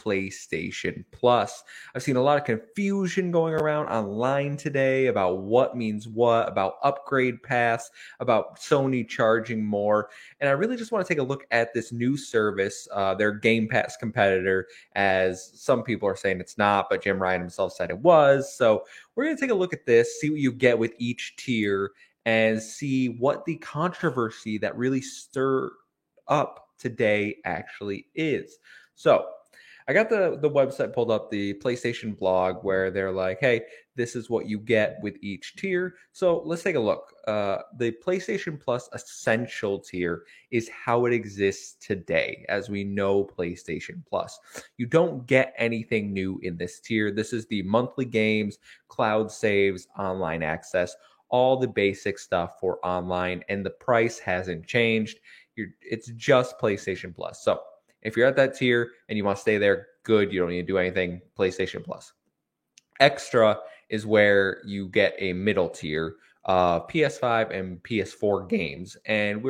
PlayStation Plus. I've seen a lot of confusion going around online today about what means what, about upgrade paths, about Sony charging more. And I really just want to take a look at this new service, their Game Pass competitor, as some people are saying it's not, but Jim Ryan himself said it was. So we're going to take a look at this, see what you get with each tier, and see what the controversy that really stirred up today actually is. So I got the website pulled up, the PlayStation blog, where they're like, hey, this is what you get with each tier. So let's take a look. The PlayStation Plus Essential tier is how it exists today, as we know PlayStation Plus. You don't get anything new in this tier. This is the monthly games, cloud saves, online access, all the basic stuff for online, and the price hasn't changed. It's just PlayStation Plus. So if you're at that tier and you want to stay there, good. You don't need to do anything. PlayStation Plus. Extra is where you get a middle tier, PS5 and PS4 games. And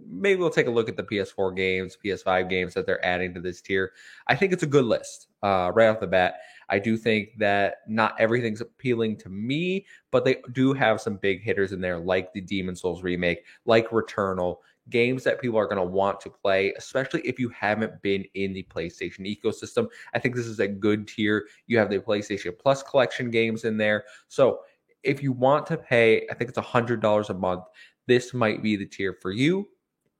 maybe we'll take a look at the PS4 games, PS5 games that they're adding to this tier. I think it's a good list right off the bat. I do think that not everything's appealing to me, but they do have some big hitters in there, like the Demon's Souls remake, like Returnal, games that people are going to want to play, especially if you haven't been in the PlayStation ecosystem. I think this is a good tier. You have the PlayStation Plus collection games in there. So if you want to pay, I think it's $100 a month, this might be the tier for you.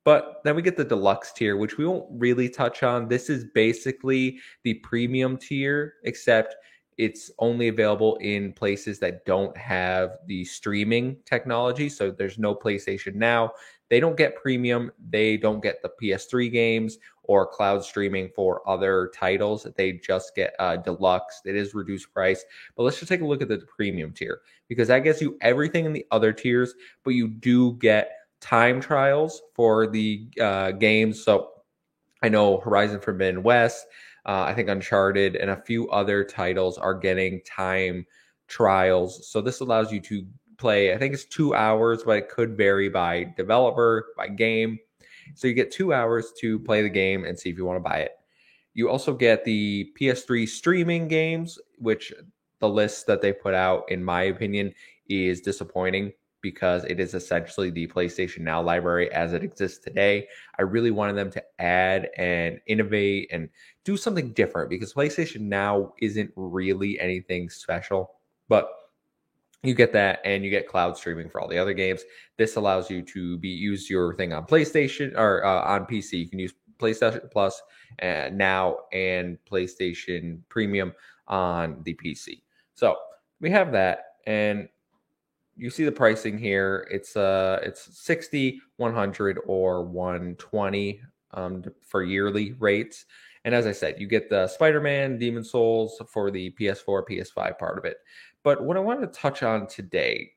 But then we get the deluxe tier, which we won't really touch on. This is basically the premium tier, except it's only available in places that don't have the streaming technology. So there's no PlayStation Now. They don't get premium. They don't get the PS3 games or cloud streaming for other titles. They just get deluxe. It is reduced price. But let's just take a look at the premium tier, because that gets you everything in the other tiers, but you do get time trials for the games. So I know Horizon Forbidden West, I think Uncharted, and a few other titles are getting time trials. So this allows you to play, I think it's 2 hours, but it could vary by developer, by game. So you get 2 hours to play the game and see if you want to buy it. You also get the PS3 streaming games, which the list that they put out, in my opinion, is disappointing, because it is essentially the PlayStation Now library as it exists today. I really wanted them to add and innovate and do something different, because PlayStation Now isn't really anything special. But you get that, and you get cloud streaming for all the other games. This allows you to use your thing on PlayStation or on PC. You can use PlayStation Plus Now and PlayStation Premium on the PC. So we have that, and you see the pricing here. It's 60, 100, or 120 for yearly rates. And as I said, you get the Spider-Man, Demon's Souls for the PS4, PS5 part of it. But what I wanted to touch on today,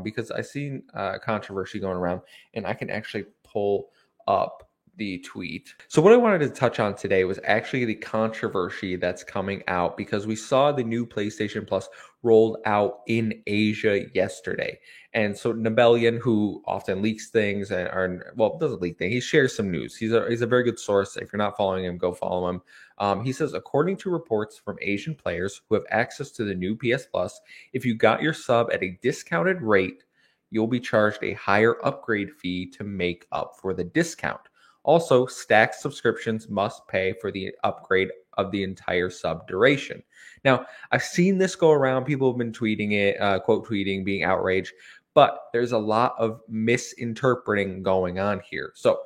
because I've seen controversy going around, and I can actually pull up the tweet. So what I wanted to touch on today was actually the controversy that's coming out, because we saw the new PlayStation Plus rolled out in Asia yesterday. And so Nabelian, who often leaks things doesn't leak things, he shares some news. He's a very good source. If you're not following him, go follow him. He says, according to reports from Asian players who have access to the new PS Plus, if you got your sub at a discounted rate, you'll be charged a higher upgrade fee to make up for the discount. Also, stacked subscriptions must pay for the upgrade of the entire sub duration. Now, I've seen this go around. People have been tweeting it, quote tweeting, being outraged, but there's a lot of misinterpreting going on here. So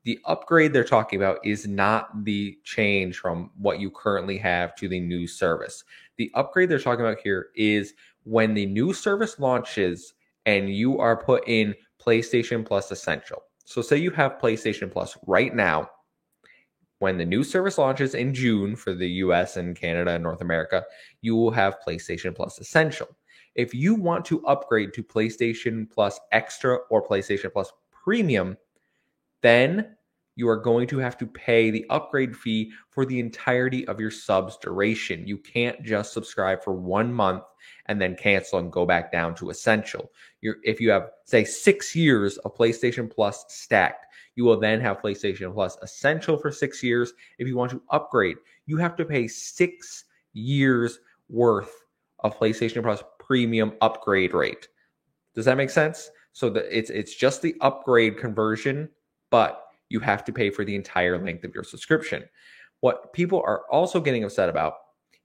the upgrade they're talking about is not the change from what you currently have to the new service. The upgrade they're talking about here is when the new service launches and you are put in PlayStation Plus Essential. So say you have PlayStation Plus right now. When the new service launches in June for the US and Canada and North America, you will have PlayStation Plus Essential. If you want to upgrade to PlayStation Plus Extra or PlayStation Plus Premium, then you are going to have to pay the upgrade fee for the entirety of your sub's duration. You can't just subscribe for 1 month and then cancel and go back down to Essential. If you have, say, 6 years of PlayStation Plus stacked, you will then have PlayStation Plus Essential for 6 years. If you want to upgrade, you have to pay 6 years worth of PlayStation Plus premium upgrade rate. Does that make sense? So it's just the upgrade conversion, but you have to pay for the entire length of your subscription. What people are also getting upset about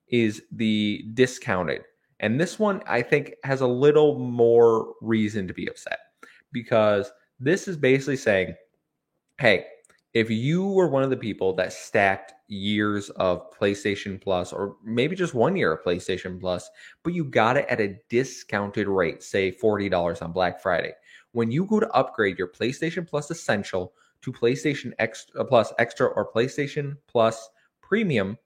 is the discounted. And this one, I think, has a little more reason to be upset because this is basically saying, hey, if you were one of the people that stacked years of PlayStation Plus, or maybe just 1 year of PlayStation Plus, but you got it at a discounted rate, say $40 on Black Friday, when you go to upgrade your PlayStation Plus Essential to PlayStation Plus Extra or PlayStation Plus Premium,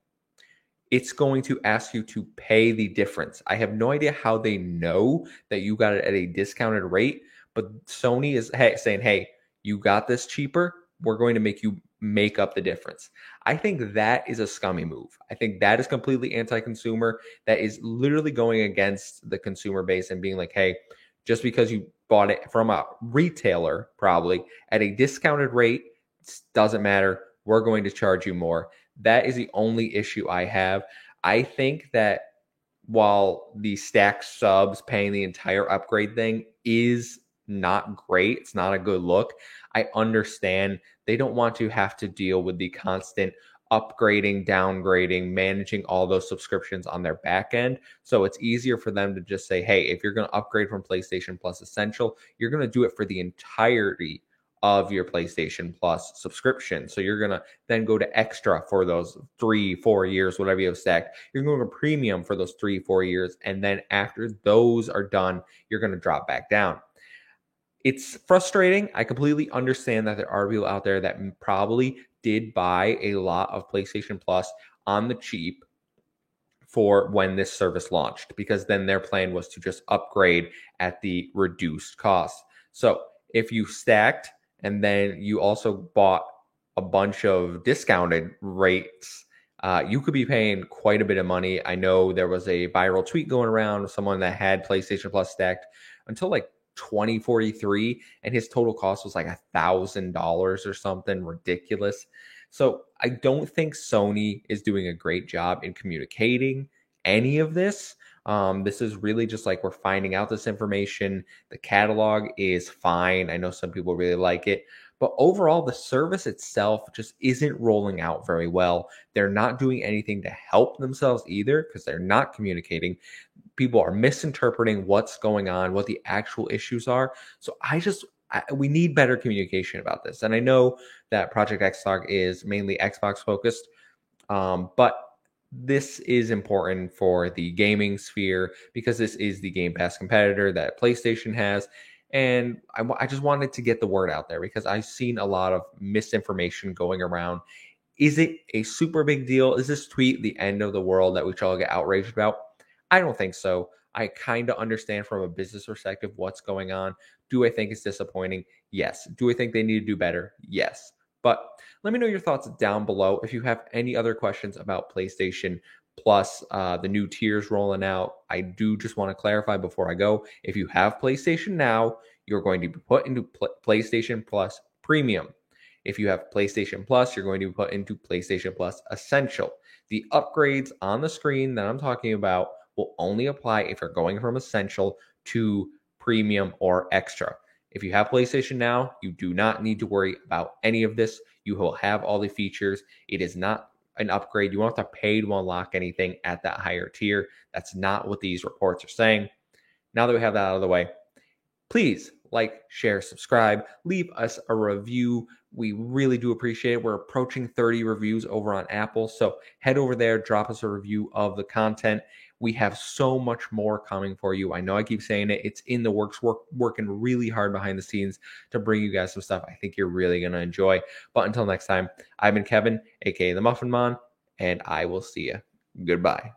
it's going to ask you to pay the difference. I have no idea how they know that you got it at a discounted rate, but Sony is saying, hey, you got this cheaper. We're going to make you make up the difference. I think that is a scummy move. I think that is completely anti-consumer. That is literally going against the consumer base and being like, hey, just because you bought it from a retailer probably at a discounted rate, doesn't matter. We're going to charge you more. That is the only issue I have. I think that while the stacked subs paying the entire upgrade thing is not great, it's not a good look, I understand they don't want to have to deal with the constant upgrading, downgrading, managing all those subscriptions on their back end. So it's easier for them to just say, hey, if you're going to upgrade from PlayStation Plus Essential, you're going to do it for the entirety of your PlayStation Plus subscription. So you're going to then go to Extra for those 3-4 years, whatever you have stacked. You're going to Premium for those 3-4 years. And then after those are done, you're going to drop back down. It's frustrating. I completely understand that there are people out there that probably did buy a lot of PlayStation Plus on the cheap for when this service launched, because then their plan was to just upgrade at the reduced cost. So if you stacked and then you also bought a bunch of discounted rates, you could be paying quite a bit of money. I know there was a viral tweet going around of someone that had PlayStation Plus stacked until like 2043, and his total cost was like $1,000 or something ridiculous. So I don't think Sony is doing a great job in communicating any of this. This is really just like we're finding out this information. The catalog is fine. I know some people really like it, but overall, the service itself just isn't rolling out very well. They're not doing anything to help themselves either because they're not communicating. People are misinterpreting what's going on, what the actual issues are. So we need better communication about this. And I know that Project X Talk is mainly Xbox focused, but this is important for the gaming sphere because this is the Game Pass competitor that PlayStation has. And I just wanted to get the word out there because I've seen a lot of misinformation going around. Is it a super big deal? Is this tweet the end of the world that we should all get outraged about? I don't think so. I kind of understand from a business perspective what's going on. Do I think it's disappointing? Yes. Do I think they need to do better? Yes. But let me know your thoughts down below. If you have any other questions about PlayStation Plus, the new tiers rolling out, I do just want to clarify before I go. If you have PlayStation Now, you're going to be put into PlayStation Plus Premium. If you have PlayStation Plus, you're going to be put into PlayStation Plus Essential. The upgrades on the screen that I'm talking about will only apply if you're going from Essential to Premium or Extra. If you have PlayStation Now, you do not need to worry about any of this. You will have all the features. It is not an upgrade. You won't have to pay to unlock anything at that higher tier. That's not what these reports are saying. Now that we have that out of the way, please like, share, subscribe, leave us a review. We really do appreciate it. We're approaching 30 reviews over on Apple. So head over there, drop us a review of the content. We have so much more coming for you. I know I keep saying it. It's in the works. We're working really hard behind the scenes to bring you guys some stuff I think you're really going to enjoy. But until next time, I've been Kevin, aka the Muffin Man, and I will see you. Goodbye.